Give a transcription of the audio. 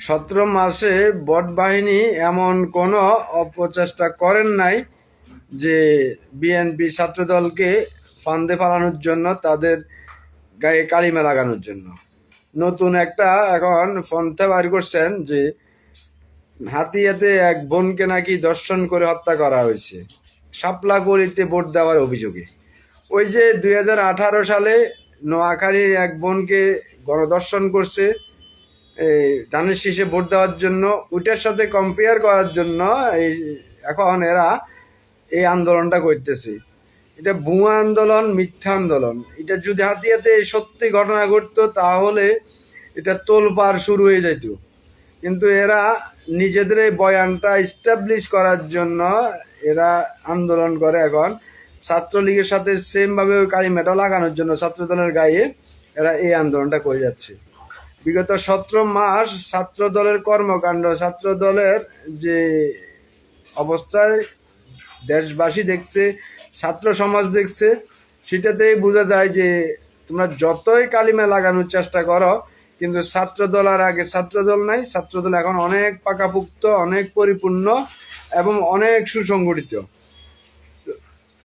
17 মাসে বট বাহিনী এমন কোনো অপচেষ্টা করেন নাই যে বিএনপি ছাত্রদলকে ফান্দে ফালানোর জন্য, তাদের গায়ে কালিমা লাগানোর জন্য। নতুন একটা এখন পন্থা বার করছেন যে হাতিয়াতে এক বোনকে নাকি ধর্ষণ করে হত্যা করা হয়েছে শাপলাকলিতে ভোট দেওয়ার অভিযোগে। ওই যে 2018 সালে নোয়াখালীর এক বোনকে গণধর্ষণ করছে ধানের শীষে ভোট দেওয়ার জন্য, ওইটার সাথে কম্পেয়ার করার জন্য এই এখন এরা এই আন্দোলনটা করতেছে। এটা ভুয়া আন্দোলন, মিথ্যা আন্দোলন। এটা যদি হাতিয়াতে সত্যি ঘটনা ঘটতো তাহলে এটা তোলপাড় শুরু হয়ে যেত, কিন্তু এরা নিজেদের এই বয়ানটা এস্টাবলিশ করার জন্য এরা আন্দোলন করে। এখন ছাত্রলীগের সাথে সেমভাবে ওই কালিমাটা লাগানোর জন্য ছাত্রদলের গায়ে এরা এই আন্দোলনটা করে যাচ্ছে। বিগত 17 মাস ছাত্র দলের কর্মকাণ্ড, ছাত্র দলের যে অবস্থায় দেশবাসী দেখছে, ছাত্র সমাজ দেখছে, সেটাতেই বোঝা যায় যে তোমরা যতই কালিমা লাগানোর চেষ্টা করো, কিন্তু ছাত্রদল আর আগে ছাত্রদল নাই। ছাত্রদল এখন অনেক পাকাপুক্ত, অনেক পরিপূর্ণ এবং অনেক সুসংগঠিত।